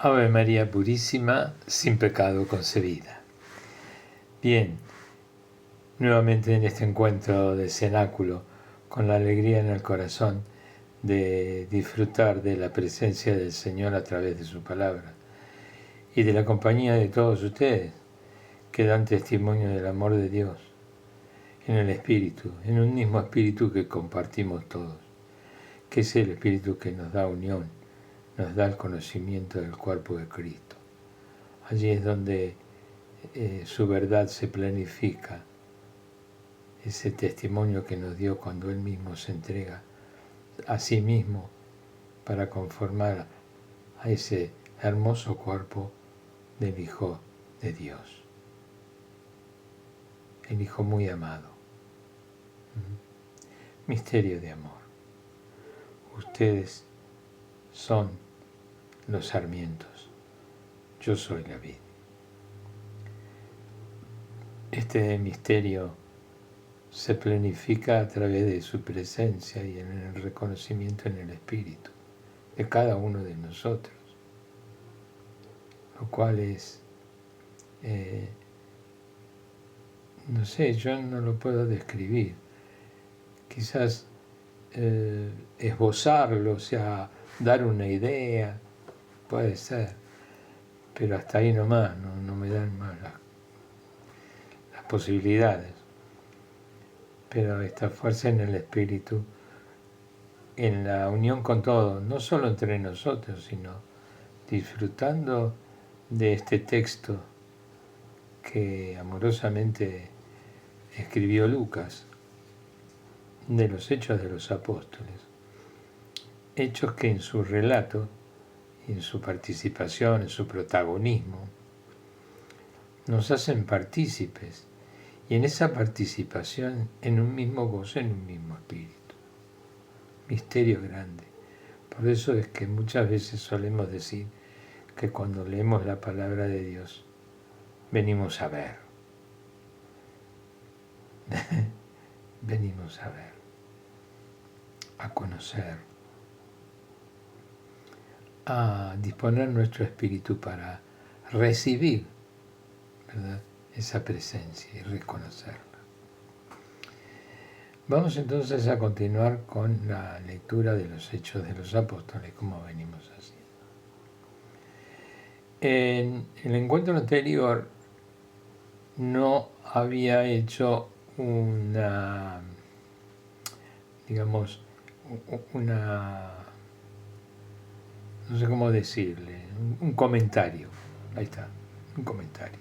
Ave María Purísima, sin pecado concebida. Bien, nuevamente en este encuentro de cenáculo, con la alegría en el corazón de disfrutar de la presencia del Señor a través de su palabra y de la compañía de todos ustedes que dan testimonio del amor de Dios en el Espíritu, en un mismo Espíritu que compartimos todos, que es el Espíritu que nos da unión, nos da el conocimiento del cuerpo de Cristo. Allí es donde su verdad se planifica, ese testimonio que nos dio cuando Él mismo se entrega a sí mismo para conformar a ese hermoso cuerpo del Hijo de Dios, el Hijo muy amado. Misterio de amor. Ustedes son los sarmientos, yo soy la vid. Este misterio se planifica a través de su presencia y en el reconocimiento en el Espíritu de cada uno de nosotros, lo cual es, no sé, yo no lo puedo describir, quizás esbozarlo, o sea, dar una idea, puede ser, pero hasta ahí nomás, no me dan más las posibilidades. Pero esta fuerza en el Espíritu, en la unión con todo, no solo entre nosotros, sino disfrutando de este texto que amorosamente escribió Lucas, de los Hechos de los Apóstoles. Hechos que en su relato, en su participación, en su protagonismo, nos hacen partícipes, y en esa participación en un mismo gozo, en un mismo espíritu. Misterio grande. Por eso es que muchas veces solemos decir que cuando leemos la palabra de Dios, venimos a ver. Venimos a ver, a conocer, a disponer nuestro espíritu para recibir, ¿verdad?, esa presencia y reconocerla. Vamos entonces a continuar con la lectura de los Hechos de los Apóstoles, como venimos haciendo. En el encuentro anterior no había hecho una, digamos, no sé cómo decirle, un comentario, ahí está, un comentario,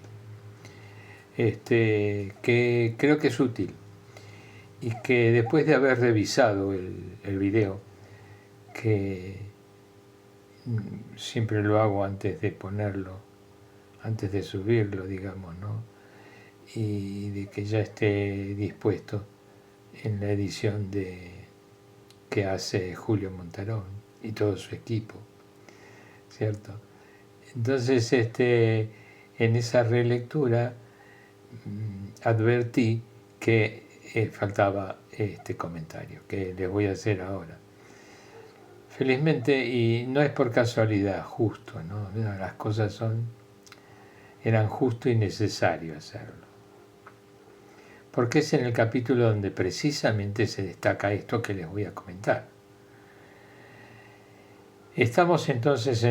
que creo que es útil y que después de haber revisado el video, que siempre lo hago antes de ponerlo, antes de subirlo, digamos, ¿no?, y de que ya esté dispuesto en la edición que hace Julio Montarón y todo su equipo, ¿cierto? Entonces, en esa relectura advertí que faltaba este comentario que les voy a hacer ahora. Felizmente, y no es por casualidad, justo, ¿no? Las cosas eran justo y necesario hacerlo. Porque es en el capítulo donde precisamente se destaca esto que les voy a comentar. Estamos entonces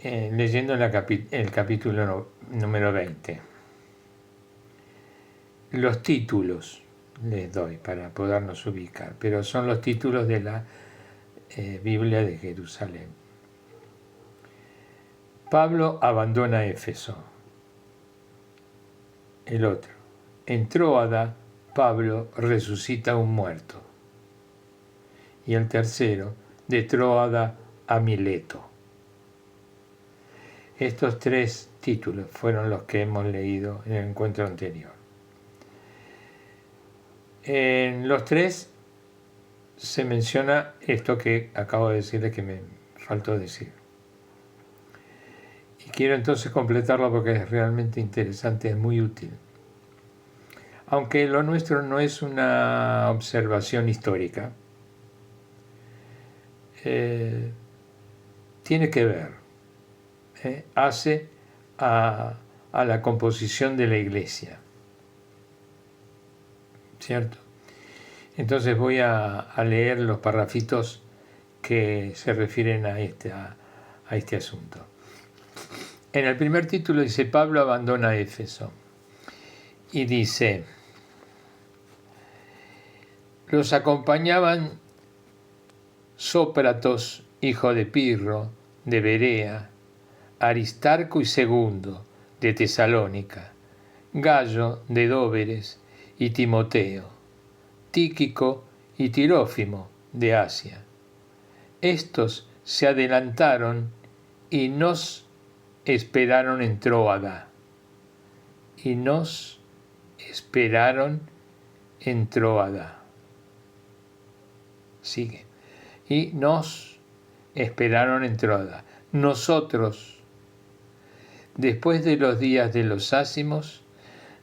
leyendo el capítulo número 20. Los títulos les doy para podernos ubicar, pero son los títulos de la Biblia de Jerusalén. Pablo abandona Éfeso. El otro. En Tróada, Pablo resucita a un muerto. Y el tercero, de Tróada a Mileto. Estos tres títulos fueron los que hemos leído en el encuentro anterior. En los tres se menciona esto que acabo de decirles que me faltó decir. Y quiero entonces completarlo porque es realmente interesante, es muy útil. Aunque lo nuestro no es una observación histórica, tiene que ver. hace a la composición de la iglesia, ¿cierto? Entonces voy a leer los parrafitos que se refieren a este asunto. En el primer título dice: Pablo abandona Éfeso. Y dice: los acompañaban Sópratos, hijo de Pirro, de Berea, Aristarco y Segundo, de Tesalónica, Gallo, de Dóveres, y Timoteo, Tíquico y Tirófimo, de Asia. Estos se adelantaron y nos esperaron en Tróada. Y nos esperaron en Tróada. Sigue. Y nos esperaron en Tróada. Nosotros, después de los días de los ácimos,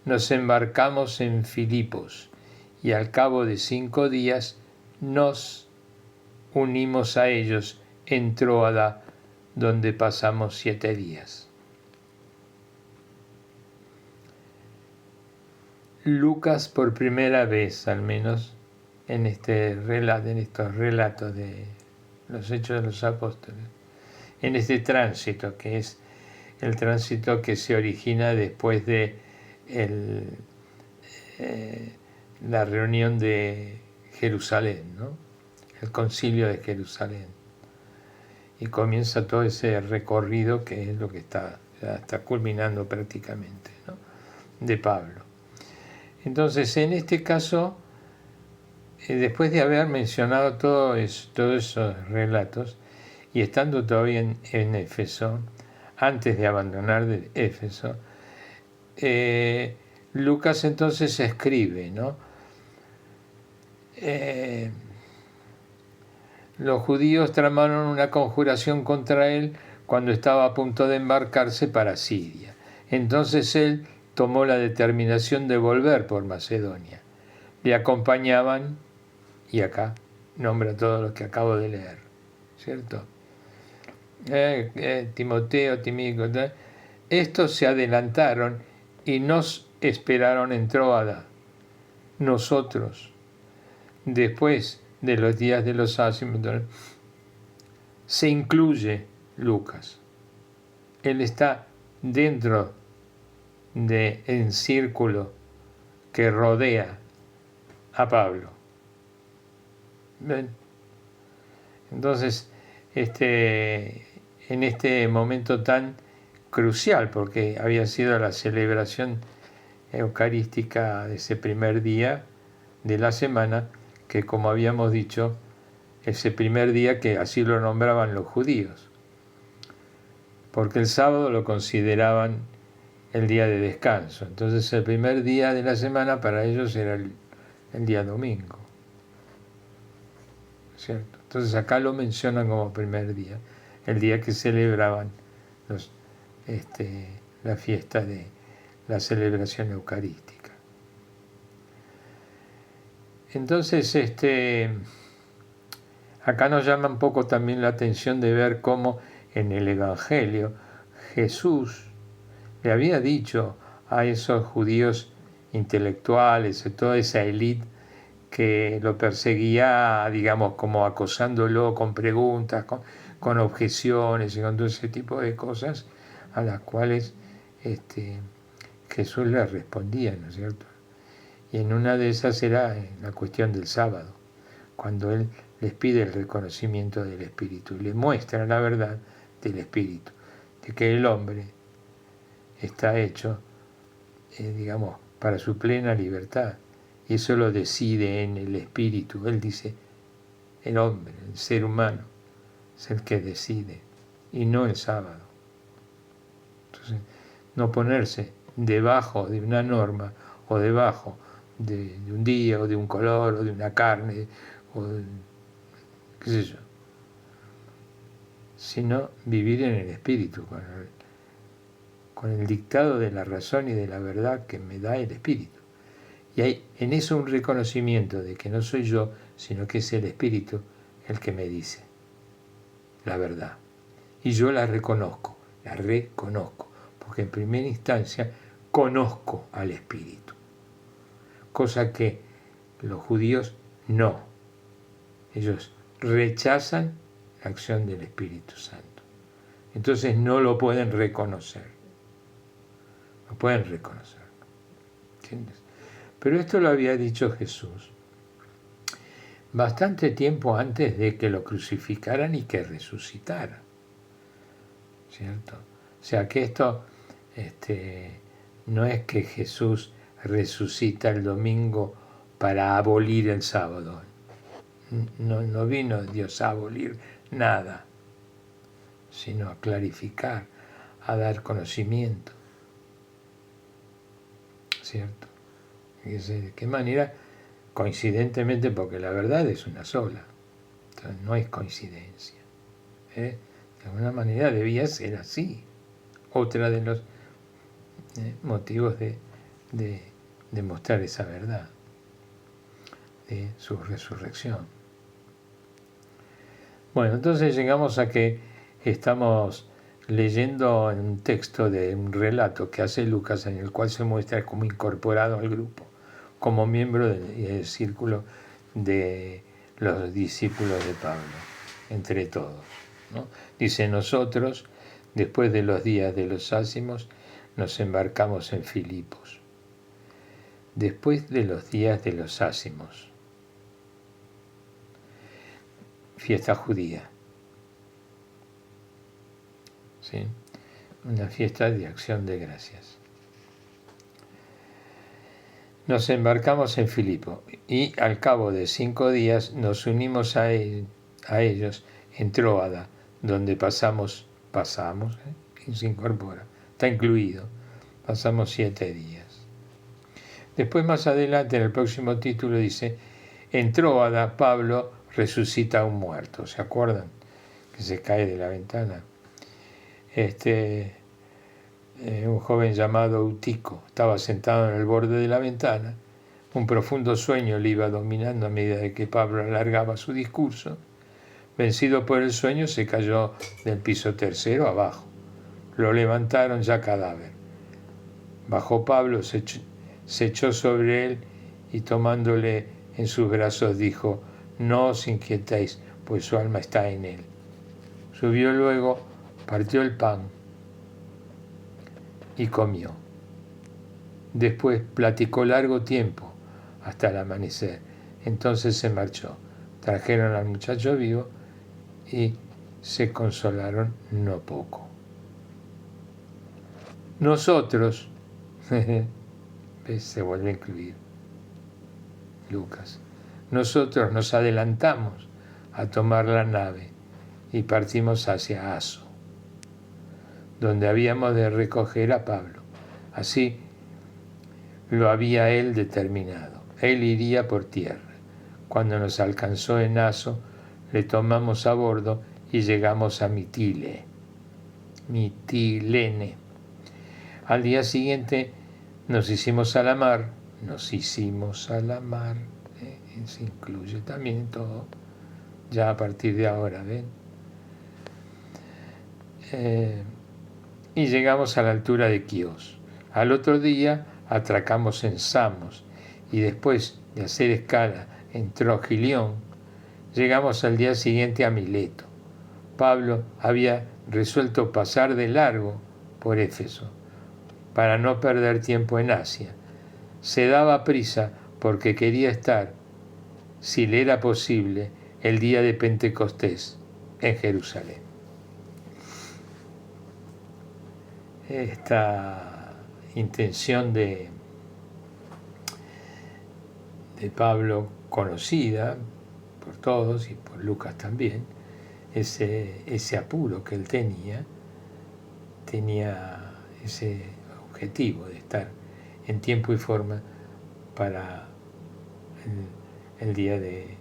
nos embarcamos en Filipos y al cabo de 5 días nos unimos a ellos en Tróada, donde pasamos 7 días. Lucas, por primera vez al menos, en estos relatos de los Hechos de los Apóstoles, en este tránsito, que es el tránsito que se origina después de la reunión de Jerusalén, ¿no? El concilio de Jerusalén. Y comienza todo ese recorrido que es lo que ya está culminando prácticamente, ¿no? De Pablo. Entonces, en este caso, después de haber mencionado todos esos relatos, y estando todavía en Éfeso, antes de abandonar Éfeso, Lucas entonces escribe, ¿no? Los judíos tramaron una conjuración contra él cuando estaba a punto de embarcarse para Siria. Entonces él tomó la determinación de volver por Macedonia. Le acompañaban, y acá nombra todo lo que acabo de leer, ¿cierto? Timoteo, Tíquico, estos se adelantaron y nos esperaron en Tróada. Nosotros, después de los días de los ácimos, se incluye Lucas. Él está dentro del círculo que rodea a Pablo. ¿Ven? Entonces, en este momento tan crucial, porque había sido la celebración eucarística de ese primer día de la semana, que como habíamos dicho, ese primer día que así lo nombraban los judíos, porque el sábado lo consideraban el día de descanso. Entonces el primer día de la semana para ellos era el día domingo, ¿cierto? Entonces acá lo mencionan como primer día, el día que celebraban la fiesta de la celebración eucarística. Entonces, acá nos llama un poco también la atención de ver cómo en el Evangelio Jesús le había dicho a esos judíos intelectuales, a toda esa élite que lo perseguía, digamos, como acosándolo con preguntas, con objeciones y con todo ese tipo de cosas, a las cuales Jesús les respondía, ¿no es cierto? Y en una de esas era la cuestión del sábado, cuando Él les pide el reconocimiento del Espíritu y les muestra la verdad del Espíritu, de que el hombre está hecho, digamos, para su plena libertad, y eso lo decide en el Espíritu. Él dice, el hombre, el ser humano, es el que decide, y no el sábado. Entonces, no ponerse debajo de una norma o debajo de un día o de un color o de una carne o de, qué sé yo, sino vivir en el Espíritu, con el dictado de la razón y de la verdad que me da el Espíritu. Y hay en eso un reconocimiento de que no soy yo, sino que es el Espíritu el que me dice la verdad. Y yo la reconozco la reconozco, porque en primera instancia conozco al Espíritu, cosa que los judíos no. Ellos rechazan la acción del Espíritu Santo. Entonces no lo pueden reconocer. No pueden reconocerlo. ¿Entiendes? Pero esto lo había dicho Jesús bastante tiempo antes de que lo crucificaran y que resucitara. ¿Cierto? O sea que esto no es que Jesús resucita el domingo para abolir el sábado. No vino Dios a abolir nada, sino a clarificar, a dar conocimiento. ¿Cierto? Fíjese de qué manera, coincidentemente, porque la verdad es una sola, entonces no es coincidencia. De alguna manera debía ser así. Otra de los motivos de mostrar esa verdad, de su resurrección. Bueno, entonces llegamos a que estamos leyendo un texto de un relato que hace Lucas en el cual se muestra como incorporado al grupo, como miembro del círculo de los discípulos de Pablo, entre todos, ¿no? Dice, nosotros, después de los días de los ácimos, nos embarcamos en Filipos. Después de los días de los ácimos, fiesta judía, ¿sí? Una fiesta de acción de gracias. Nos embarcamos en Filipo y al cabo de 5 días nos unimos a ellos en Tróada, donde pasamos, y se incorpora, está incluido, pasamos 7 días. Después más adelante en el próximo título dice, en Tróada Pablo resucita a un muerto, ¿se acuerdan? Que se cae de la ventana. Un joven llamado Eutico estaba sentado en el borde de la ventana. Un profundo sueño le iba dominando a medida de que Pablo alargaba su discurso. Vencido por el sueño, se cayó del piso tercero abajo. Lo levantaron ya cadáver. Bajó Pablo, se echó sobre él y tomándole en sus brazos dijo, no os inquietéis, pues su alma está en él. Subió luego, partió el pan y comió. Después platicó largo tiempo hasta el amanecer. Entonces se marchó. Trajeron al muchacho vivo y se consolaron no poco. Nosotros, se vuelve a incluir Lucas, nosotros nos adelantamos a tomar la nave y partimos hacia Aso, donde habíamos de recoger a Pablo. Así lo había él determinado. Él iría por tierra. Cuando nos alcanzó en Aso, le tomamos a bordo y llegamos a Mitilene. Al día siguiente nos hicimos a la mar, se incluye también todo, ya a partir de ahora, ¿ven? Y llegamos a la altura de Quíos. Al otro día atracamos en Samos y después de hacer escala en Trogilión, llegamos al día siguiente a Mileto. Pablo había resuelto pasar de largo por Éfeso para no perder tiempo en Asia. Se daba prisa porque quería estar, si le era posible, el día de Pentecostés en Jerusalén. Esta intención de Pablo, conocida por todos y por Lucas también, ese apuro que él tenía ese objetivo de estar en tiempo y forma para el día de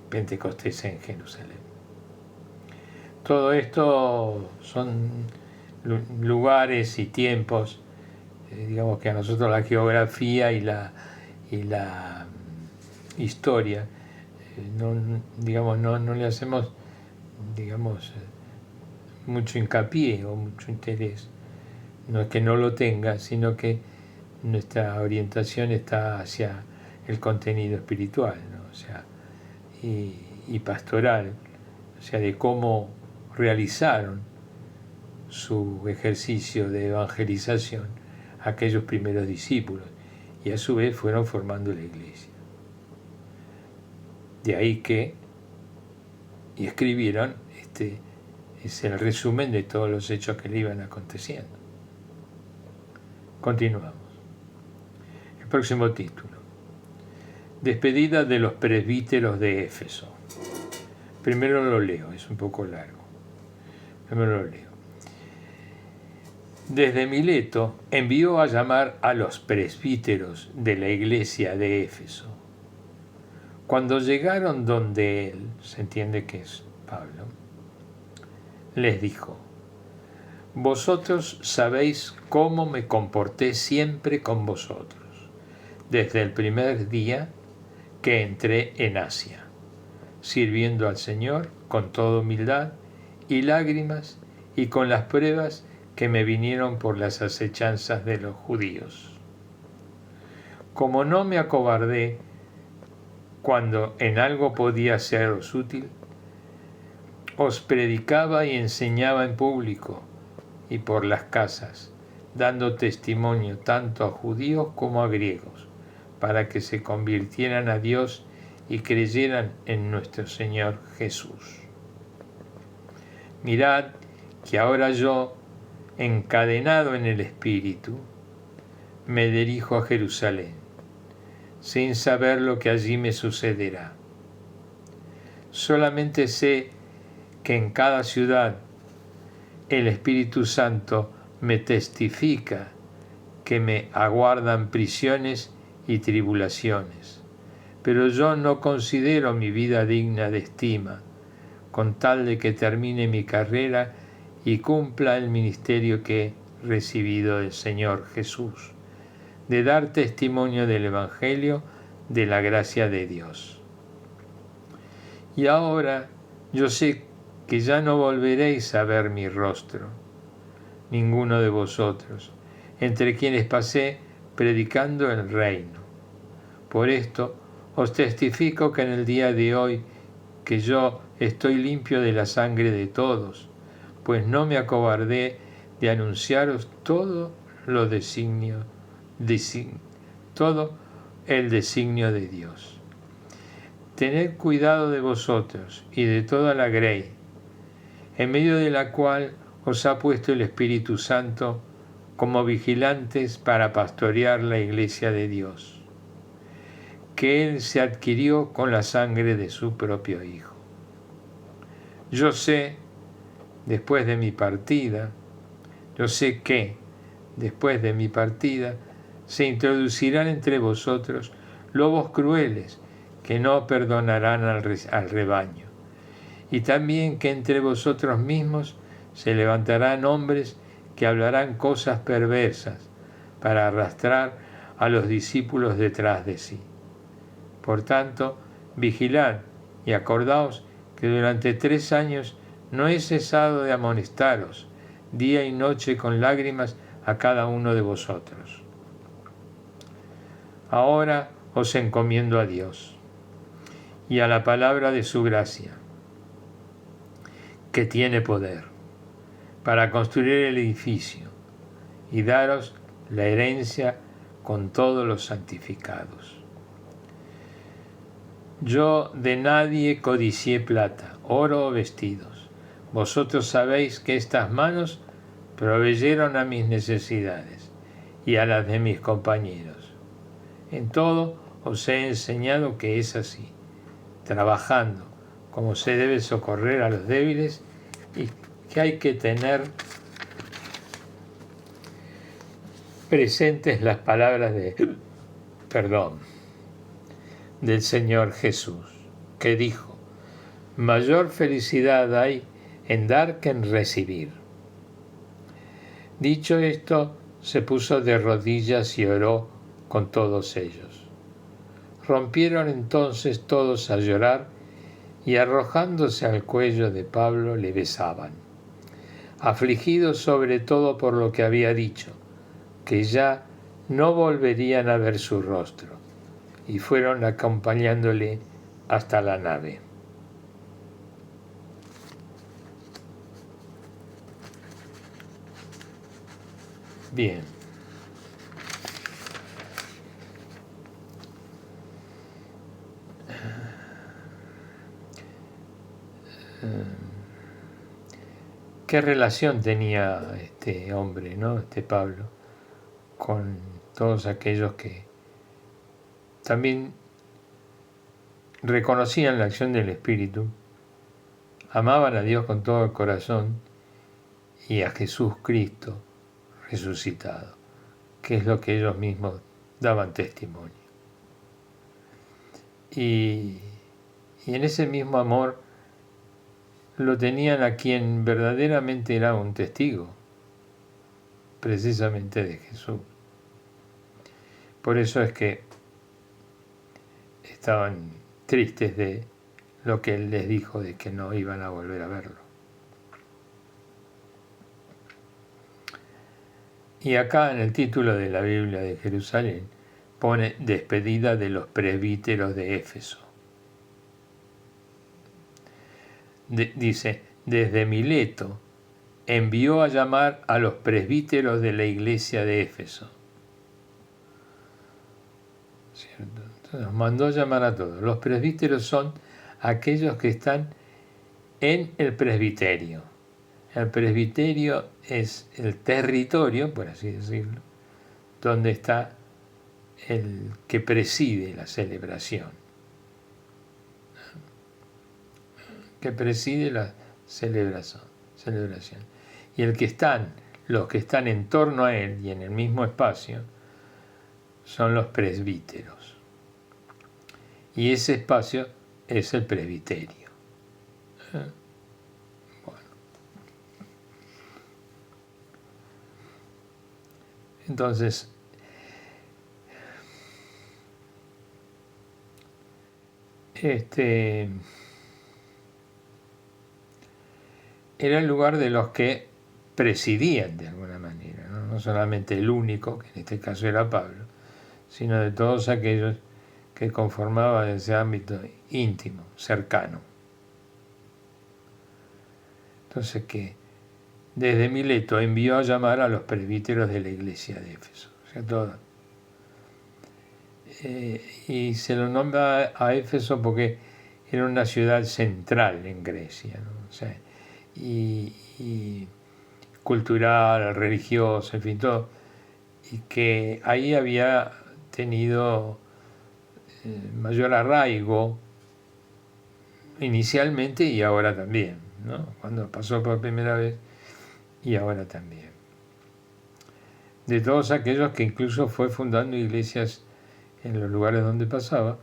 Pentecostés en Jerusalén. Todo esto son lugares y tiempos, digamos que a nosotros la geografía y la historia, no le hacemos, mucho hincapié o mucho interés. No es que no lo tenga, sino que nuestra orientación está hacia el contenido espiritual, ¿no? O sea, y pastoral, o sea, de cómo realizaron su ejercicio de evangelización aquellos primeros discípulos, y a su vez fueron formando la iglesia. De ahí que, y escribieron, es el resumen de todos los hechos que le iban aconteciendo. Continuamos. El próximo título. Despedida de los presbíteros de Éfeso. Primero lo leo, es un poco largo. Primero lo leo. Desde Mileto envió a llamar a los presbíteros de la iglesia de Éfeso. Cuando llegaron donde él, se entiende que es Pablo, les dijo: vosotros sabéis cómo me comporté siempre con vosotros, desde el primer día que entré en Asia, sirviendo al Señor con toda humildad y lágrimas y con las pruebas que me vinieron por las acechanzas de los judíos. Como no me acobardé cuando en algo podía seros útil, os predicaba y enseñaba en público y por las casas, dando testimonio tanto a judíos como a griegos, para que se convirtieran a Dios y creyeran en nuestro Señor Jesús. Mirad que ahora yo, encadenado en el Espíritu, me dirijo a Jerusalén, sin saber lo que allí me sucederá. Solamente sé que en cada ciudad el Espíritu Santo me testifica que me aguardan prisiones y tribulaciones, pero yo no considero mi vida digna de estima, con tal de que termine mi carrera y cumpla el ministerio que he recibido del Señor Jesús, de dar testimonio del Evangelio de la gracia de Dios. Y ahora yo sé que ya no volveréis a ver mi rostro, ninguno de vosotros, entre quienes pasé predicando el reino. Por esto os testifico que en el día de hoy que yo estoy limpio de la sangre de todos, pues no me acobardé de anunciaros todo el designio de Dios. Tened cuidado de vosotros y de toda la grey, en medio de la cual os ha puesto el Espíritu Santo como vigilantes para pastorear la iglesia de Dios, que Él se adquirió con la sangre de su propio Hijo. Yo sé que, después de mi partida, se introducirán entre vosotros lobos crueles que no perdonarán al rebaño, y también que entre vosotros mismos se levantarán hombres que hablarán cosas perversas para arrastrar a los discípulos detrás de sí. Por tanto, vigilad y acordaos que durante 3 años no he cesado de amonestaros, día y noche con lágrimas a cada uno de vosotros. Ahora os encomiendo a Dios y a la palabra de su gracia, que tiene poder para construir el edificio y daros la herencia con todos los santificados. Yo de nadie codicié plata, oro o vestidos. Vosotros sabéis que estas manos proveyeron a mis necesidades y a las de mis compañeros. En todo os he enseñado que es así, trabajando como se debe socorrer a los débiles y que hay que tener presentes las palabras del Señor Jesús, que dijo: mayor felicidad hay en dar que en recibir. Dicho esto, se puso de rodillas y oró con todos ellos. Rompieron entonces todos a llorar y arrojándose al cuello de Pablo le besaban. afligidos sobre todo por lo que había dicho, que ya no volverían a ver su rostro, y fueron acompañándole hasta la nave. Bien. ¿Qué relación tenía este hombre, ¿no? Este Pablo, con todos aquellos que también reconocían la acción del Espíritu, amaban a Dios con todo el corazón y a Jesús Cristo resucitado, que es lo que ellos mismos daban testimonio? Y en ese mismo amor lo tenían a quien verdaderamente era un testigo, precisamente de Jesús. Por eso es que estaban tristes de lo que Él les dijo, de que no iban a volver a verlo. Y acá en el título de la Biblia de Jerusalén pone despedida de los presbíteros de Éfeso. Dice, desde Mileto envió a llamar a los presbíteros de la iglesia de Éfeso. ¿Cierto? Entonces nos mandó a llamar a todos. Los presbíteros son aquellos que están en el presbiterio. El presbiterio es el territorio, por así decirlo, donde está el que preside la celebración. Que preside la celebración. Y los que están en torno a él y en el mismo espacio, son los presbíteros. Y ese espacio es el presbiterio. Bueno. Entonces, era el lugar de los que presidían de alguna manera, no solamente el único, que en este caso era Pablo, sino de todos aquellos que conformaban ese ámbito íntimo, cercano. Entonces que desde Mileto envió a llamar a los presbíteros de la iglesia de Éfeso, o sea, todo. Y se lo nombra a Éfeso porque era una ciudad central en Grecia, ¿no? O sea, y cultural, religiosa, en fin, todo, y que ahí había tenido mayor arraigo inicialmente y ahora también, ¿no? Cuando pasó por primera vez y ahora también. De todos aquellos que incluso fue fundando iglesias en los lugares donde pasaba,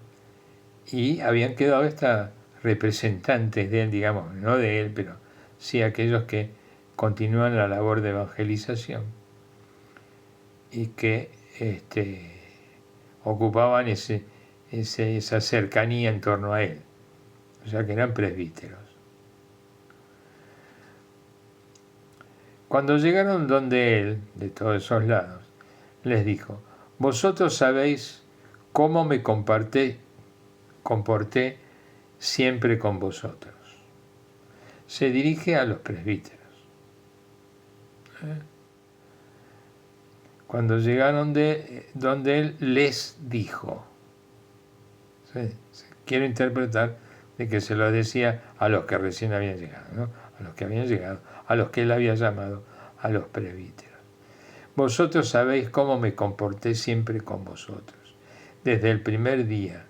y habían quedado estas representantes de él, digamos, no de él, pero sí aquellos que continúan la labor de evangelización y que ocupaban esa cercanía en torno a él, o sea que eran presbíteros. Cuando llegaron donde él, de todos esos lados, les dijo, vosotros sabéis cómo me comporté siempre con vosotros. Se dirige a los presbíteros. Cuando llegaron donde él les dijo. Quiero interpretar de que se lo decía a los que recién habían llegado, ¿no? A los que habían llegado, a los que él había llamado, a los presbíteros. Vosotros sabéis cómo me comporté siempre con vosotros, desde el primer día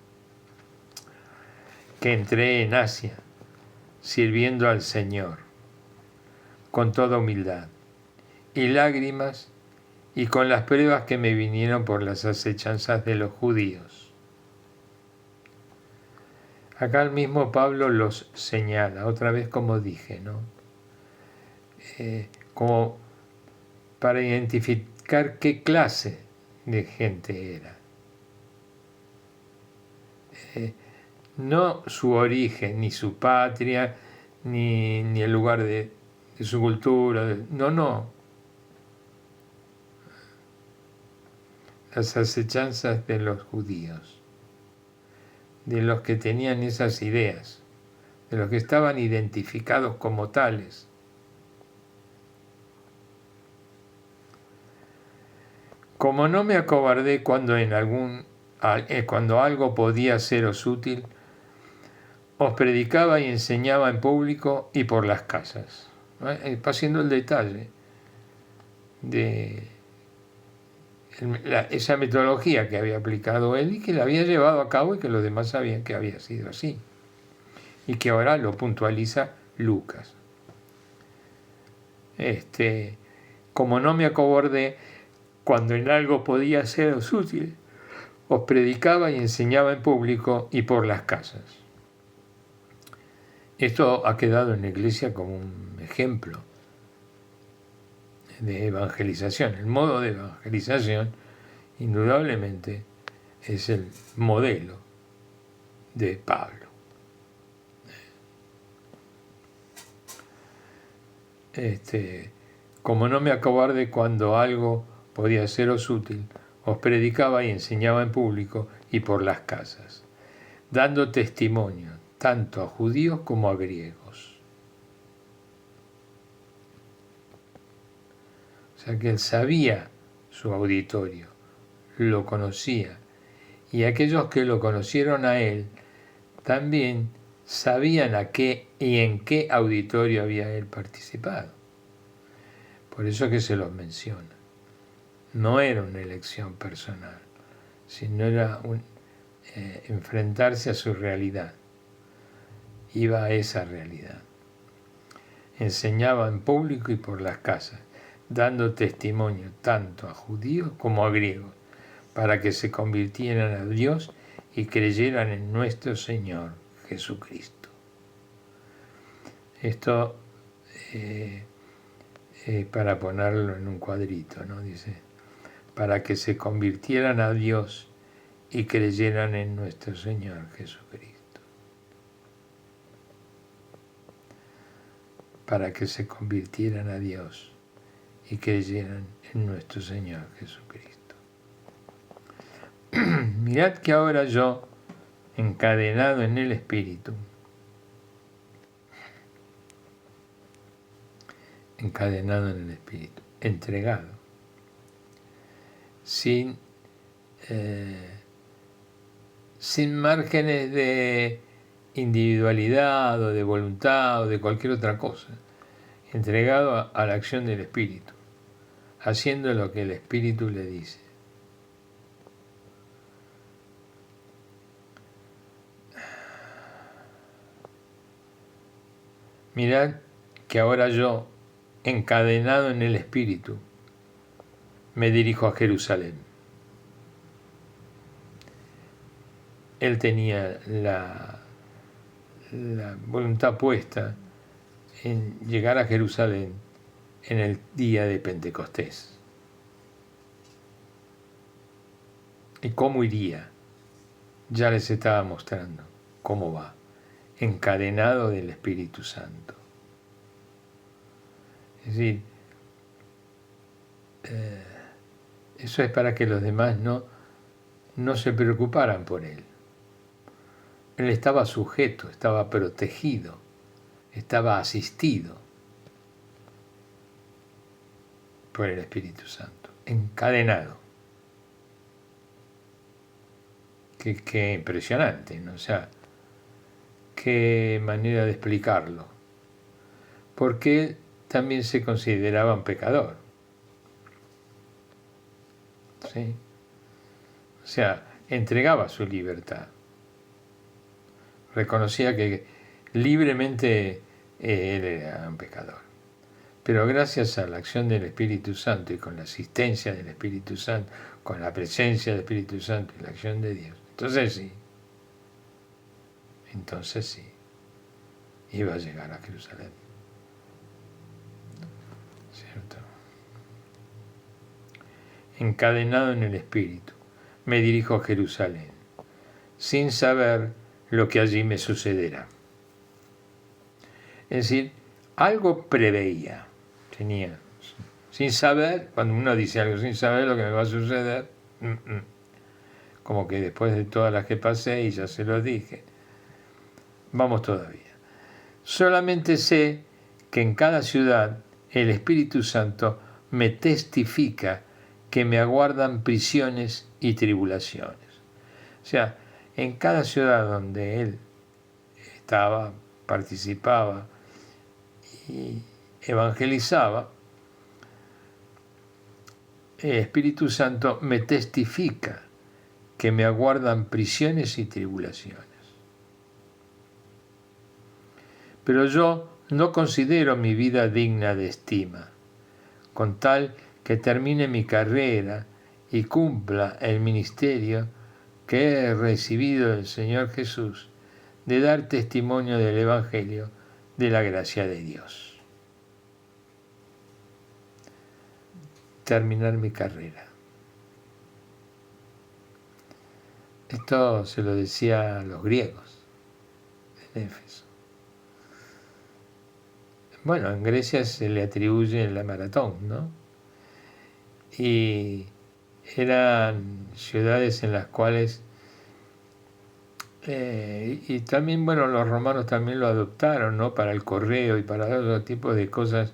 que entré en Asia, sirviendo al Señor, con toda humildad y lágrimas, y con las pruebas que me vinieron por las acechanzas de los judíos. Acá el mismo Pablo los señala, otra vez como dije, ¿no? Como para identificar qué clase de gente era. No su origen, ni su patria, ni el lugar de de su cultura. No. Las acechanzas de los judíos, de los que tenían esas ideas, de los que estaban identificados como tales. Como no me acobardé cuando algo podía seros útil, os predicaba y enseñaba en público y por las casas. Va siendo el detalle de esa metodología que había aplicado él y que la había llevado a cabo y que los demás sabían que había sido así. Y que ahora lo puntualiza Lucas. Como no me acobardé cuando en algo podía seros útil, os predicaba y enseñaba en público y por las casas. Esto ha quedado en la Iglesia como un ejemplo de evangelización. El modo de evangelización, indudablemente, es el modelo de Pablo. Como no me acobarde cuando algo podía seros útil, os predicaba y enseñaba en público y por las casas, dando testimonio tanto a judíos como a griegos. O sea que él sabía su auditorio, lo conocía, y aquellos que lo conocieron a él también sabían a qué y en qué auditorio había él participado. Por eso que se los menciona. No era una elección personal, sino era enfrentarse a su realidad. Iba a esa realidad. Enseñaba en público y por las casas, dando testimonio tanto a judíos como a griegos, para que se convirtieran a Dios y creyeran en nuestro Señor Jesucristo. Esto para ponerlo en un cuadrito, ¿no? Dice, para que se convirtieran a Dios y creyeran en nuestro Señor Jesucristo. Para que se convirtieran a Dios y creyeran en nuestro Señor Jesucristo. Mirad que ahora yo, encadenado en el Espíritu, entregado, sin márgenes de individualidad o de voluntad o de cualquier otra cosa, entregado a la acción del Espíritu, haciendo lo que el Espíritu le dice. Mirad que ahora yo, encadenado en el Espíritu, me dirijo a Jerusalén. Él tenía la voluntad puesta en llegar a Jerusalén en el día de Pentecostés. ¿Y cómo iría? Ya les estaba mostrando cómo va, encadenado del Espíritu Santo. Es decir, eso es para que los demás no se preocuparan por él. Él estaba sujeto, estaba protegido, estaba asistido por el Espíritu Santo, encadenado. Qué impresionante, ¿no? O sea, qué manera de explicarlo. Porque él también se consideraba un pecador. ¿Sí? O sea, entregaba su libertad. Reconocía que libremente él era un pecador. Pero gracias a la acción del Espíritu Santo y con la asistencia del Espíritu Santo, con la presencia del Espíritu Santo y la acción de Dios, entonces sí, iba a llegar a Jerusalén. ¿Cierto? Encadenado en el Espíritu, me dirijo a Jerusalén, sin saber lo que allí me sucederá. Es decir, algo preveía, tenía, sin saber, cuando uno dice algo sin saber lo que me va a suceder, como que después de todas las que pasé y ya se lo dije, vamos todavía. Solamente sé que en cada ciudad el Espíritu Santo me testifica que me aguardan prisiones y tribulaciones. O sea, en cada ciudad donde él estaba, participaba y evangelizaba, el Espíritu Santo me testifica que me aguardan prisiones y tribulaciones. Pero yo no considero mi vida digna de estima, con tal que termine mi carrera y cumpla el ministerio que he recibido del Señor Jesús, de dar testimonio del Evangelio de la gracia de Dios. Terminar mi carrera. Esto se lo decía a los griegos en Éfeso. Bueno, en Grecia se le atribuye la maratón, ¿no? Y eran ciudades en las cuales, y también, bueno, los romanos también lo adoptaron, ¿no? Para el correo y para otro tipo de cosas,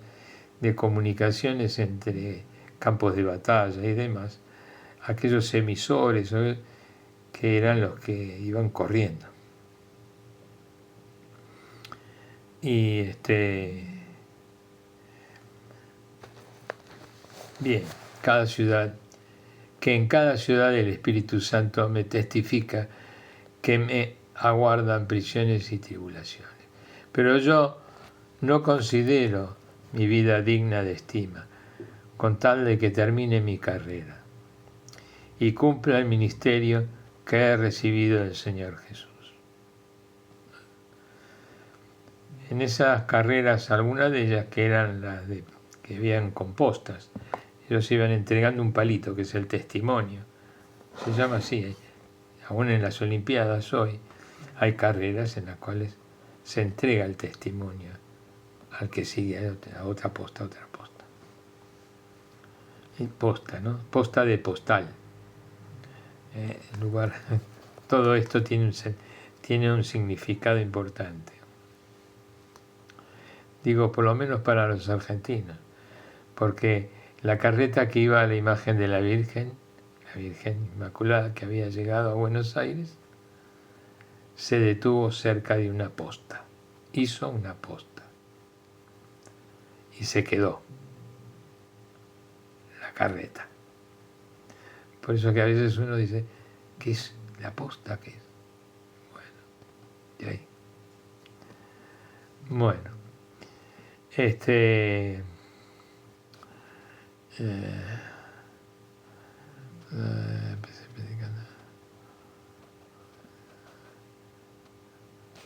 de comunicaciones entre campos de batalla y demás, aquellos emisores, ¿no?, que eran los que iban corriendo. Y bien, cada ciudad, que en cada ciudad el Espíritu Santo me testifica que me aguardan prisiones y tribulaciones. Pero yo no considero mi vida digna de estima, con tal de que termine mi carrera y cumpla el ministerio que he recibido del Señor Jesús. En esas carreras, algunas de ellas que eran las que habían compostas, ellos iban entregando un palito, que es el testimonio. Se llama así. Aún en las Olimpiadas hoy hay carreras en las cuales se entrega el testimonio al que sigue a otra posta. Y posta, ¿no? Posta de postal. En lugar, todo esto tiene un significado importante. Digo, por lo menos para los argentinos, porque la carreta que iba a la imagen de la Virgen Inmaculada, que había llegado a Buenos Aires, se detuvo cerca de una posta, hizo una posta y se quedó la carreta. Por eso que a veces uno dice, ¿qué es la posta? ¿Qué es? Bueno, de ahí. Bueno,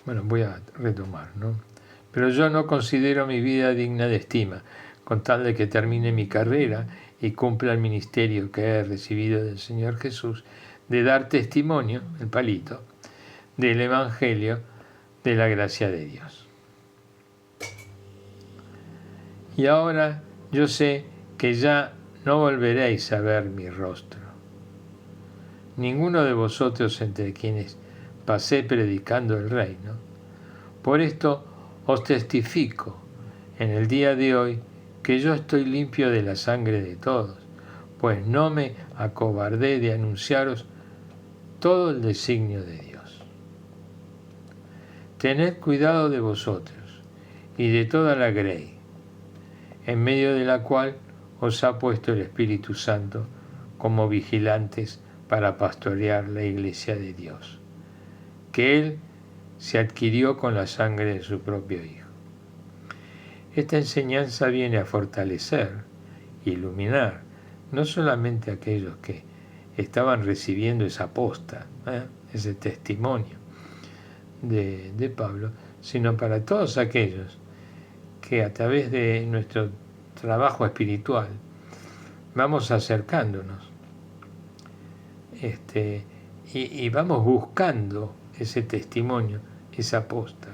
bueno, voy a retomar, ¿no? Pero yo no considero mi vida digna de estima, con tal de que termine mi carrera y cumpla el ministerio que he recibido del Señor Jesús, de dar testimonio, el palito, del Evangelio de la gracia de Dios. Y ahora yo sé que ya no volveréis a ver mi rostro. Ninguno de vosotros entre quienes pasé predicando el reino. Por esto os testifico en el día de hoy que yo estoy limpio de la sangre de todos, pues no me acobardé de anunciaros todo el designio de Dios. Tened cuidado de vosotros y de toda la grey, en medio de la cual os ha puesto el Espíritu Santo como vigilantes para pastorear la iglesia de Dios, que Él se adquirió con la sangre de su propio Hijo. Esta enseñanza viene a fortalecer e iluminar no solamente a aquellos que estaban recibiendo esa posta, ese testimonio de Pablo, sino para todos aquellos que a través de nuestro trabajo espiritual vamos acercándonos y vamos buscando ese testimonio, esa posta.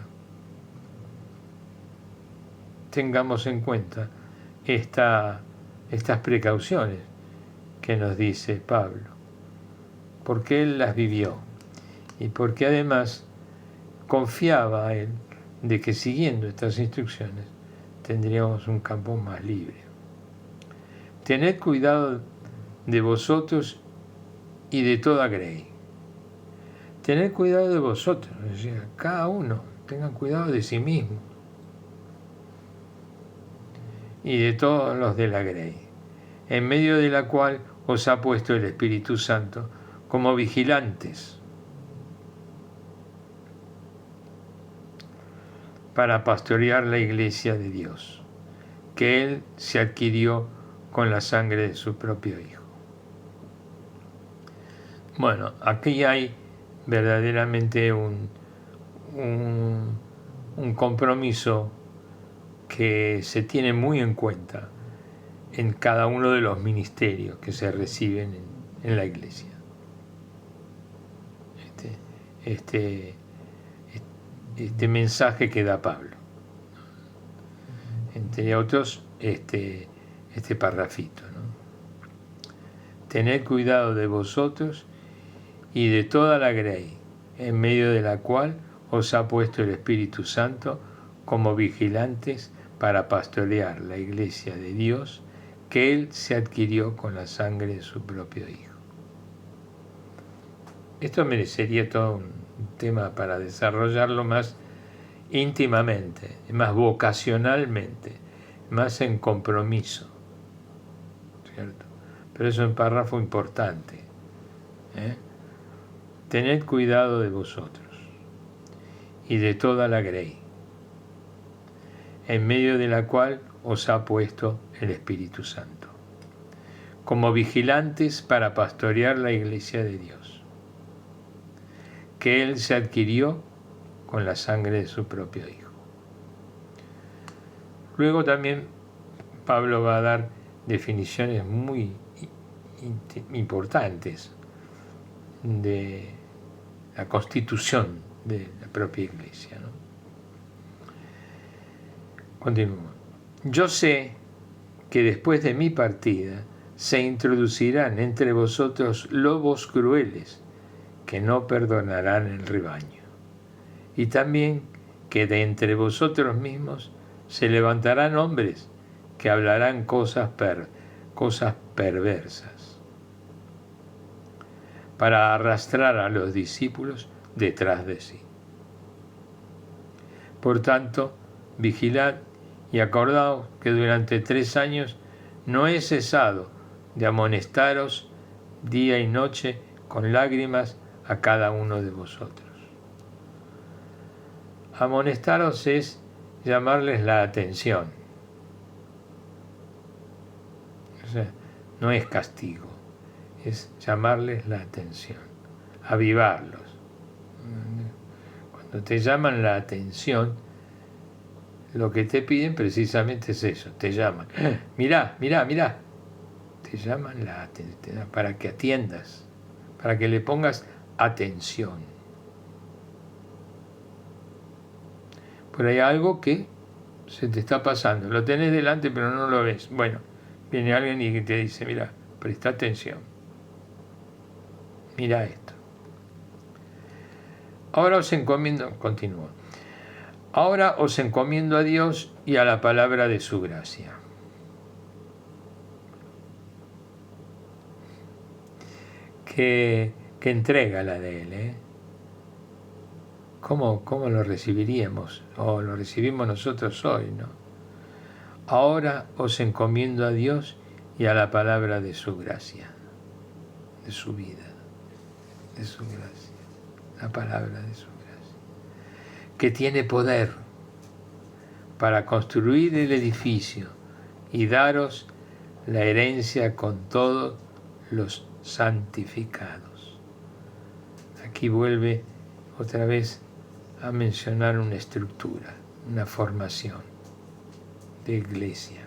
tengamos en cuenta estas precauciones que nos dice Pablo, porque él las vivió y porque además confiaba a él de que siguiendo estas instrucciones tendríamos un campo más libre. Tened cuidado de vosotros y de toda grey. Tened cuidado de vosotros, es decir, cada uno tengan cuidado de sí mismo y de todos los de la grey, en medio de la cual os ha puesto el Espíritu Santo como vigilantes para pastorear la iglesia de Dios, que Él se adquirió con la sangre de su propio Hijo. Bueno, aquí hay verdaderamente un compromiso que se tiene muy en cuenta en cada uno de los ministerios que se reciben en la iglesia. Este mensaje que da Pablo. Entre otros, este parrafito, ¿no? Tened cuidado de vosotros y de toda la grey, en medio de la cual os ha puesto el Espíritu Santo como vigilantes para pastorear la iglesia de Dios, que Él se adquirió con la sangre de su propio Hijo. Esto merecería todo un tema para desarrollarlo más íntimamente, más vocacionalmente, más en compromiso, ¿cierto? Pero es un párrafo importante. Tened cuidado de vosotros y de toda la grey, en medio de la cual os ha puesto el Espíritu Santo, como vigilantes para pastorear la iglesia de Dios, que Él se adquirió con la sangre de su propio Hijo. Luego también Pablo va a dar definiciones muy importantes de la constitución de la propia iglesia, ¿no? Continúo. Yo sé que después de mi partida se introducirán entre vosotros lobos crueles que no perdonarán el rebaño, y también que de entre vosotros mismos se levantarán hombres que hablarán cosas perversas para arrastrar a los discípulos detrás de sí. Por tanto, vigilad y acordaos que durante 3 años no he cesado de amonestaros día y noche con lágrimas a cada uno de vosotros. Amonestaros es llamarles la atención. O sea, no es castigo, es llamarles la atención, avivarlos. Cuando te llaman la atención, lo que te piden precisamente es eso, te llaman. Mirá. Te llaman la atención para que atiendas, para que le pongas atención. Por ahí algo que se te está pasando, lo tenés delante pero no lo ves. Bueno, viene alguien y te dice, mira, presta atención. Mira esto. Ahora os encomiendo, continúo. Ahora os encomiendo a Dios y a la palabra de su gracia. Que entrega la de Él, ¿Cómo lo recibiríamos? O lo recibimos nosotros hoy, ¿no? Ahora os encomiendo a Dios y a la palabra de su gracia, de su vida, de su gracia, la palabra de su gracia, que tiene poder para construir el edificio y daros la herencia con todos los santificados. Aquí vuelve otra vez a mencionar una estructura, una formación de iglesia.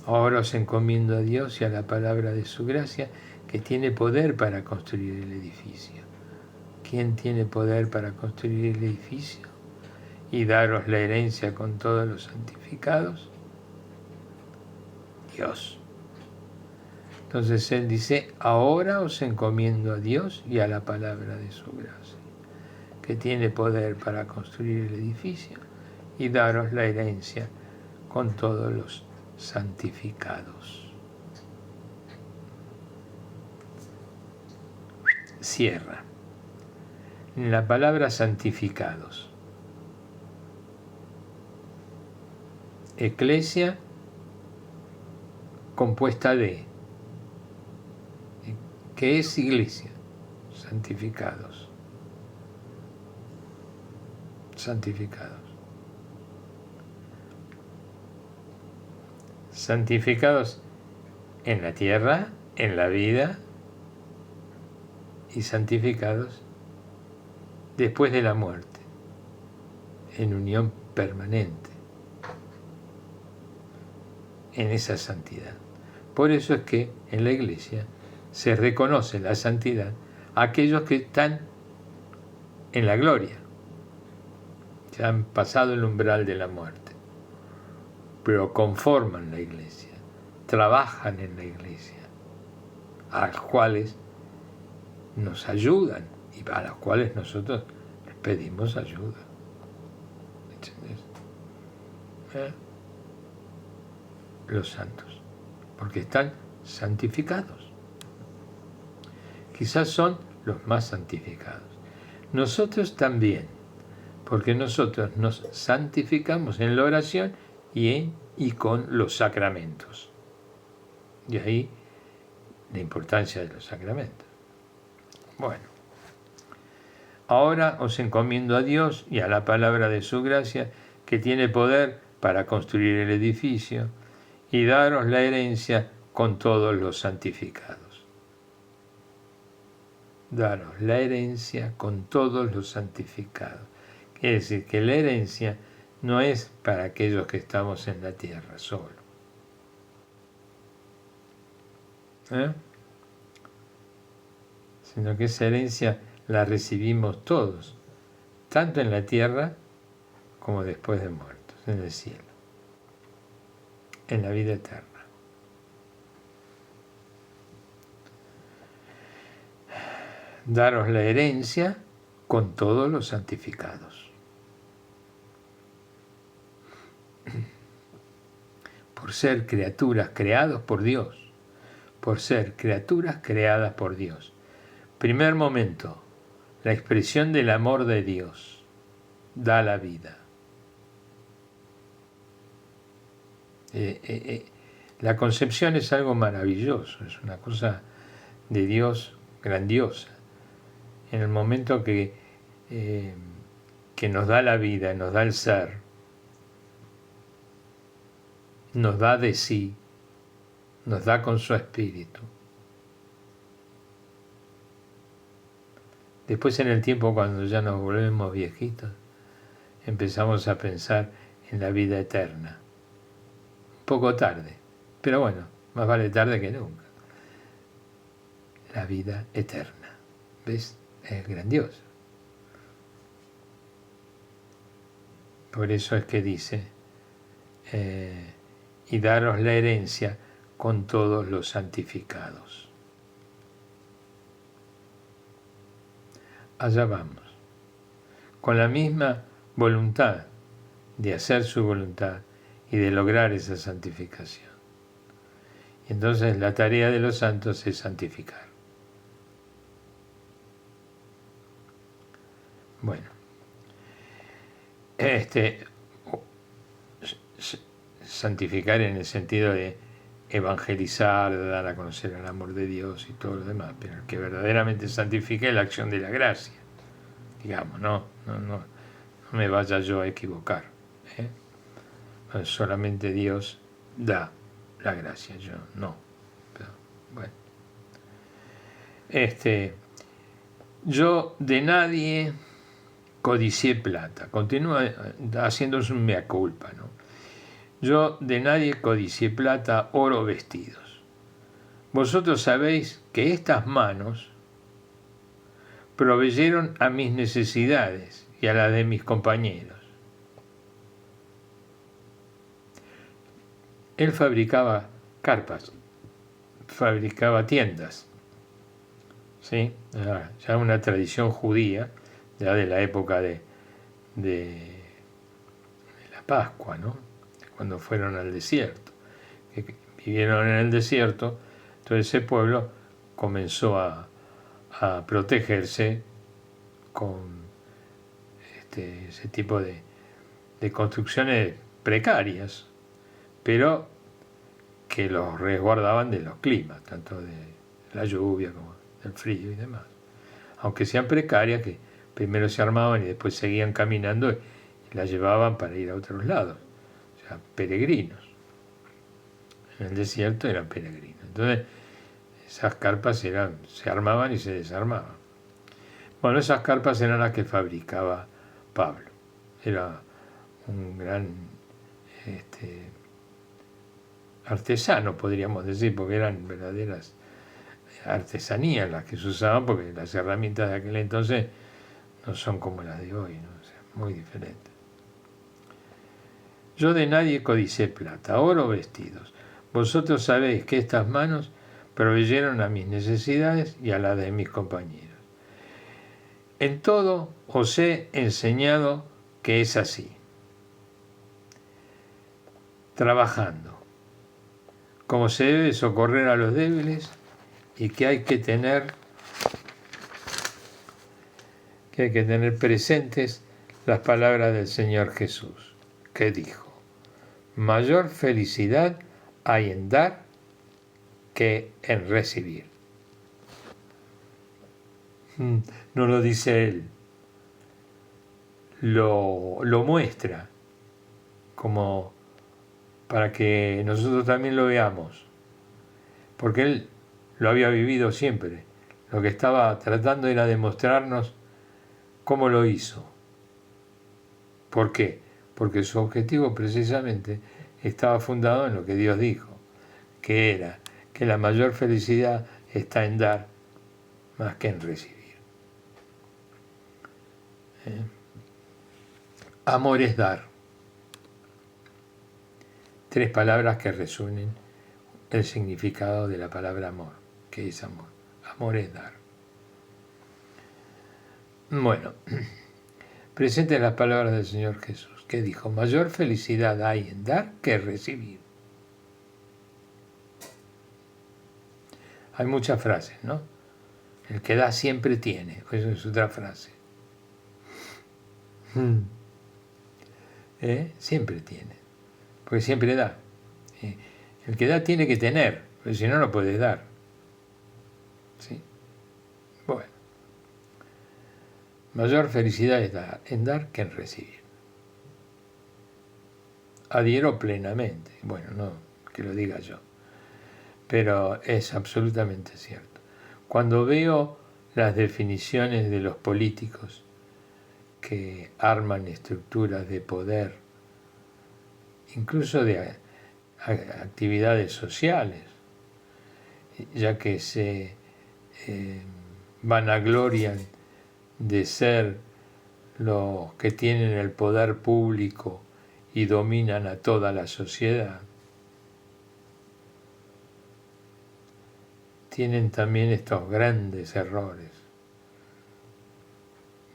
Ahora os encomiendo a Dios y a la palabra de su gracia, que tiene poder para construir el edificio. ¿Quién tiene poder para construir el edificio? y daros la herencia con todos los santificados? Dios. Entonces Él dice, ahora os encomiendo a Dios y a la palabra de su gracia, que tiene poder para construir el edificio y daros la herencia con todos los santificados. Cierra. La palabra santificados. Eclesia compuesta de, ¿qué es iglesia? Santificados. Santificados. Santificados en la tierra, en la vida, y santificados después de la muerte, en unión permanente, en esa santidad. Por eso es que en la iglesia se reconoce la santidad a aquellos que están en la gloria, ya han pasado el umbral de la muerte, pero conforman la iglesia, trabajan en la iglesia, a los cuales nos ayudan y a los cuales nosotros les pedimos ayuda. ¿Entiendes? Los santos, porque están santificados. Quizás son los más santificados. Nosotros también, porque nosotros nos santificamos en la oración y con los sacramentos. Y ahí la importancia de los sacramentos. Bueno, ahora os encomiendo a Dios y a la palabra de su gracia, que tiene poder para construir el edificio y daros la herencia con todos los santificados. Daros la herencia con todos los santificados. Quiere decir que la herencia no es para aquellos que estamos en la tierra solo. Sino que esa herencia la recibimos todos, tanto en la tierra como después de muertos, en el cielo, en la vida eterna. Daros la herencia con todos los santificados. Por ser criaturas creadas por Dios, por ser criaturas creadas por Dios. Primer momento, la expresión del amor de Dios da la vida. La concepción es algo maravilloso, es una cosa de Dios grandiosa. En el momento que nos da la vida, nos da el ser, nos da de sí, nos da con su espíritu. Después, en el tiempo, cuando ya nos volvemos viejitos, empezamos a pensar en la vida eterna. Un poco tarde, pero bueno, más vale tarde que nunca. La vida eterna, ¿ves? Es grandioso. Por eso es que dice, y daros la herencia con todos los santificados. Allá vamos, con la misma voluntad de hacer su voluntad y de lograr esa santificación. Y entonces la tarea de los santos es santificar. Bueno, santificar en el sentido de evangelizar, de dar a conocer el amor de Dios y todo lo demás, pero el que verdaderamente santifica es la acción de la gracia, digamos, no me vaya yo a equivocar, solamente Dios da la gracia, yo no, pero bueno. Yo de nadie codicié plata, continúa haciéndose un mea culpa, ¿no? Yo de nadie codicié plata, oro, vestidos. Vosotros sabéis que estas manos proveyeron a mis necesidades y a las de mis compañeros. él fabricaba carpas, fabricaba tiendas, ¿sí? Ya una tradición judía, ya de la época de la Pascua, ¿no? Cuando fueron al desierto, que vivieron en el desierto, entonces ese pueblo comenzó a protegerse con ese tipo de construcciones precarias, pero que los resguardaban de los climas, tanto de la lluvia como del frío y demás. Aunque sean precarias, que primero se armaban y después seguían caminando y las llevaban para ir a otros lados. O sea, peregrinos. En el desierto eran peregrinos. Entonces, esas carpas se armaban y se desarmaban. Bueno, esas carpas eran las que fabricaba Pablo. Era un gran artesano, podríamos decir, porque eran verdaderas artesanías las que se usaban, porque las herramientas de aquel entonces no son como las de hoy, ¿no? O sea, muy diferentes. Yo de nadie codicé plata, oro o vestidos. Vosotros sabéis que estas manos proveyeron a mis necesidades y a las de mis compañeros. En todo os he enseñado que es así. Trabajando, como se debe socorrer a los débiles y que hay que tener presentes las palabras del Señor Jesús, que dijo: mayor felicidad hay en dar que en recibir. No lo dice él, lo muestra como para que nosotros también lo veamos, porque él lo había vivido siempre. Lo que estaba tratando era demostrarnos cómo lo hizo. ¿Por qué? Porque su objetivo precisamente estaba fundado en lo que Dios dijo, que era que la mayor felicidad está en dar más que en recibir. Amor es dar. 3 palabras que resumen el significado de la palabra amor, que es amor. Amor es dar. Bueno, presente las palabras del Señor Jesús, que dijo: mayor felicidad hay en dar que en recibir. Hay muchas frases, ¿no? El que da siempre tiene, eso es otra frase. Siempre tiene, porque siempre da. El que da tiene que tener, porque si no, no puede dar. ¿Sí? Bueno, mayor felicidad es en dar que en recibir. Adhiero plenamente, bueno, no que lo diga yo, pero es absolutamente cierto. Cuando veo las definiciones de los políticos que arman estructuras de poder, incluso de actividades sociales, ya que se vanaglorian de ser los que tienen el poder público y dominan a toda la sociedad, tienen también estos grandes errores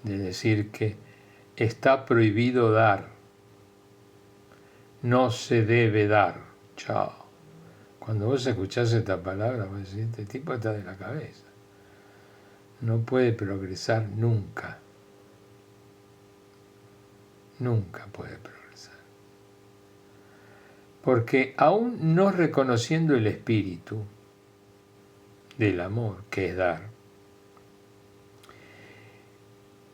de decir que está prohibido dar, no se debe dar. Chao. Cuando vos escuchás esta palabra, vos decís: este tipo está de la cabeza. No puede progresar nunca. Nunca puede progresar. Porque aún no reconociendo el espíritu del amor, que es dar,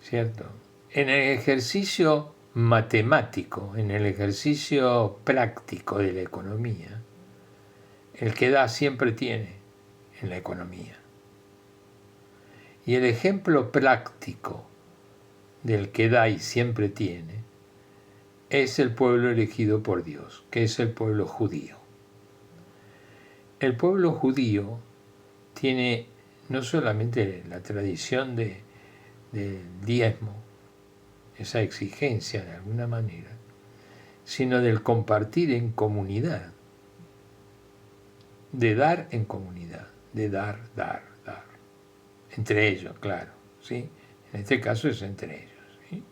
¿cierto? En el ejercicio matemático, en el ejercicio práctico de la economía, el que da siempre tiene en la economía. Y el ejemplo práctico del que da y siempre tiene es el pueblo elegido por Dios, que es el pueblo judío. El pueblo judío tiene no solamente la tradición del diezmo, esa exigencia de alguna manera, sino del compartir en comunidad. de dar en comunidad, de dar. Entre ellos, claro, ¿sí? En este caso es entre ellos, ¿sí?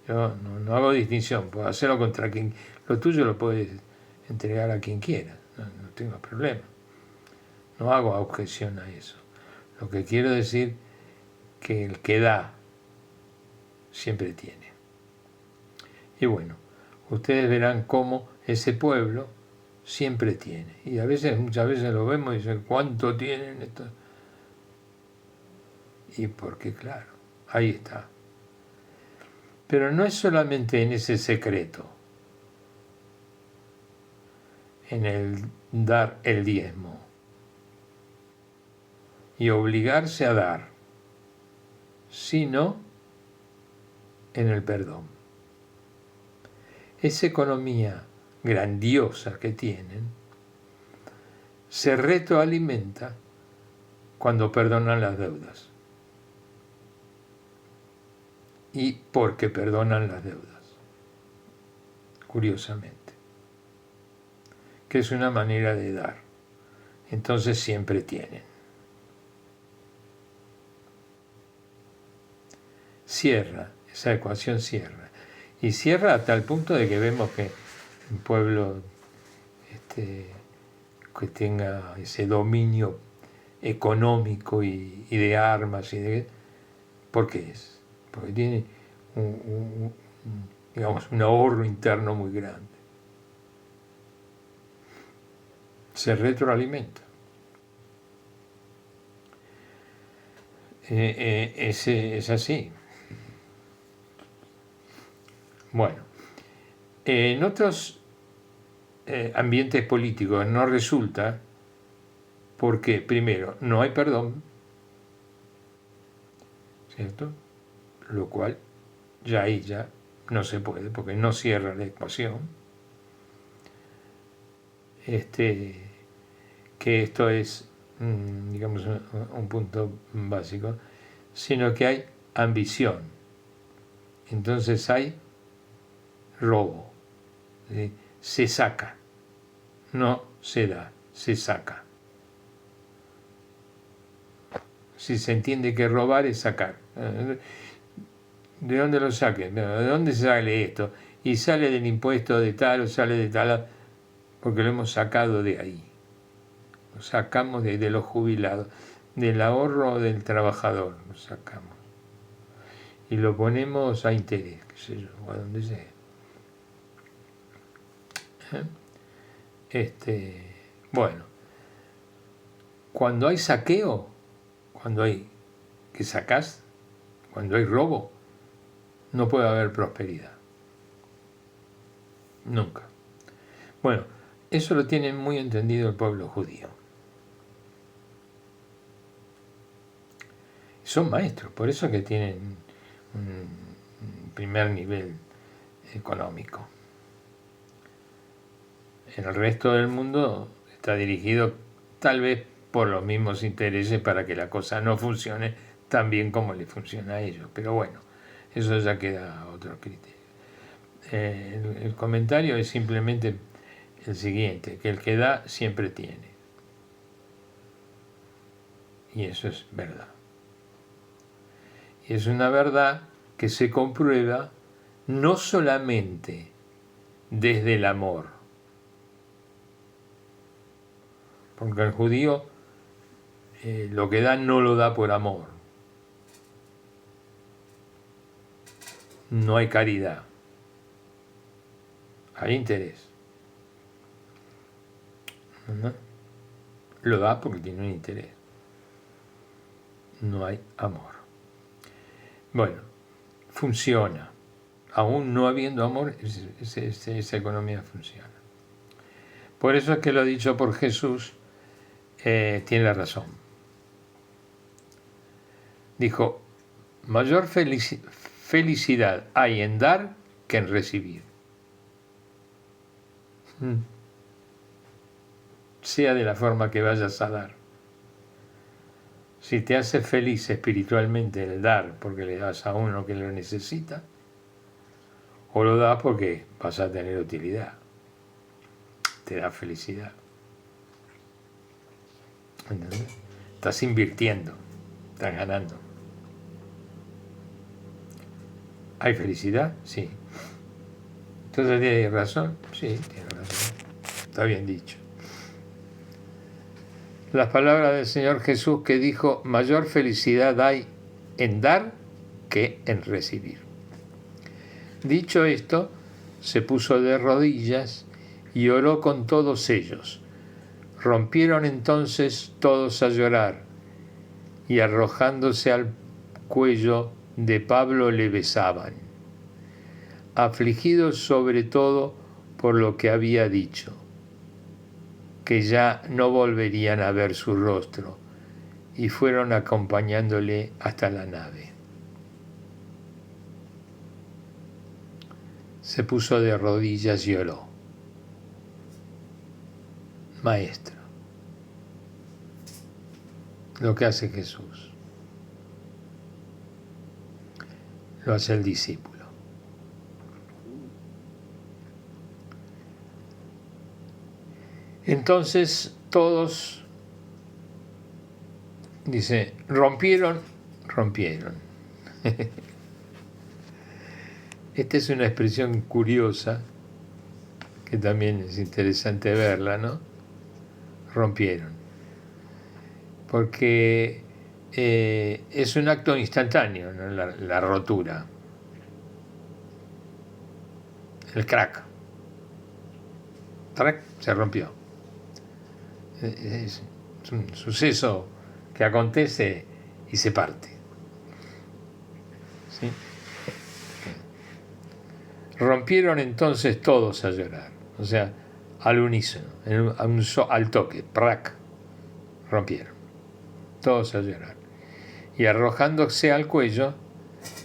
Yo no hago distinción, puedo hacerlo contra quien... Lo tuyo lo puedes entregar a quien quiera, no tengo problema. No hago objeción a eso. Lo que quiero decir que el que da siempre tiene. Y bueno, ustedes verán cómo ese pueblo siempre tiene. Y muchas veces lo vemos y dicen, ¿cuánto tienen estos? Y porque claro, ahí está. Pero no es solamente en ese secreto, en el dar el diezmo y obligarse a dar, sino en el perdón. Esa economía grandiosa que tienen se retroalimenta cuando perdonan las deudas. Y porque perdonan las deudas, curiosamente, que es una manera de dar. Entonces siempre tienen. Cierra, esa ecuación cierra. Y cierra hasta el punto de que vemos que un pueblo que tenga ese dominio económico y de armas, ¿por qué es? Porque tiene un ahorro interno muy grande. Se retroalimenta. Es así. Bueno, en otros ambientes políticos no resulta porque, primero, no hay perdón, ¿cierto? Lo cual ya no se puede porque no cierra la ecuación. Que esto es, digamos, un punto básico, sino que hay ambición. Entonces hay robo. ¿Sí? Se saca. No se da, se saca. Si se entiende que robar es sacar. ¿De dónde lo saquen? ¿De dónde sale esto? Y sale del impuesto de tal o sale de tal, porque lo hemos sacado de ahí. Lo sacamos de los jubilados, del ahorro del trabajador, lo sacamos. Y lo ponemos a interés, qué sé yo, o a donde sea. Bueno, cuando hay saqueo, cuando hay que sacás, cuando hay robo, no puede haber prosperidad. Nunca. Bueno, eso lo tiene muy entendido el pueblo judío. Son maestros, por eso que tienen un primer nivel económico. En el resto del mundo está dirigido tal vez por los mismos intereses para que la cosa no funcione tan bien como le funciona a ellos. Pero bueno, eso ya queda a otro criterio. El comentario es simplemente el siguiente, que el que da siempre tiene. Y eso es verdad. Y es una verdad que se comprueba no solamente desde el amor, porque el judío lo que da no lo da por amor. No hay caridad. Hay interés. ¿No? Lo da porque tiene un interés. No hay amor. Bueno, funciona. Aún no habiendo amor, esa economía funciona. Por eso es que lo dicho por Jesús tiene la razón. Dijo, mayor felicidad hay en dar que en recibir. Sea de la forma que vayas a dar. Si te hace feliz espiritualmente el dar porque le das a uno que lo necesita, o lo das porque vas a tener utilidad, te da felicidad. ¿Entendés? Estás invirtiendo, estás ganando. ¿Hay felicidad? Sí. ¿Entonces tiene razón? Sí, tiene razón. Está bien dicho. Las palabras del Señor Jesús que dijo: mayor felicidad hay en dar que en recibir. Dicho esto, se puso de rodillas y oró con todos ellos. Rompieron entonces todos a llorar, y arrojándose al cuello de Pablo le besaban, afligidos sobre todo por lo que había dicho, que ya no volverían a ver su rostro, y fueron acompañándole hasta la nave. Se puso de rodillas y oró. Maestro, lo que hace Jesús, lo hace el discípulo. Entonces todos, dice, rompieron. Esta es una expresión curiosa, que también es interesante verla, ¿no? Rompieron. Porque es un acto instantáneo, ¿no? La rotura. El crack. Crack, se rompió. Es un suceso que acontece y se parte. ¿Sí? Rompieron entonces todos a llorar, o sea, al unísono, al toque, ¡prac! Rompieron, todos a llorar. Y arrojándose al cuello,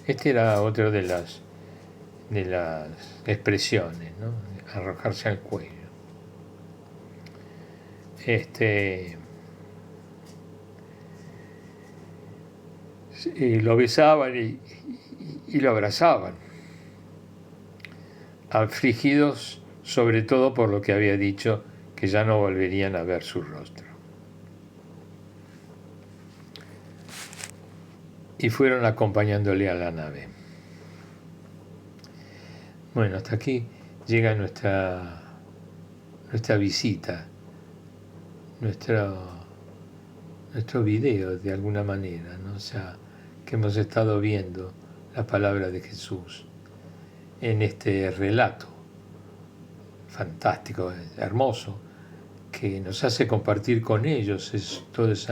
este era otro de las expresiones, ¿no? Arrojarse al cuello. Y lo besaban y lo abrazaban, afligidos sobre todo por lo que había dicho, que ya no volverían a ver su rostro. Y fueron acompañándole a la nave. Bueno, hasta aquí llega nuestra visita, nuestro video de alguna manera, ¿no? O sea, que hemos estado viendo la palabra de Jesús en este relato fantástico, hermoso, que nos hace compartir con ellos todos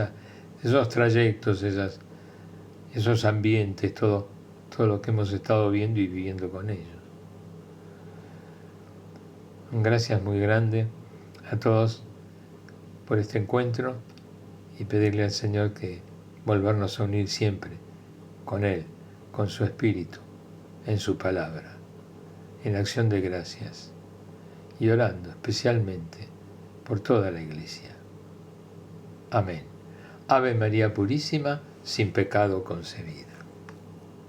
esos trayectos, esos ambientes, todo lo que hemos estado viendo y viviendo con ellos. Gracias muy grande a todos por este encuentro y pedirle al Señor que volvernos a unir siempre con Él, con su Espíritu, en su palabra, en acción de gracias y orando especialmente por toda la Iglesia. Amén. Ave María Purísima, sin pecado concebida.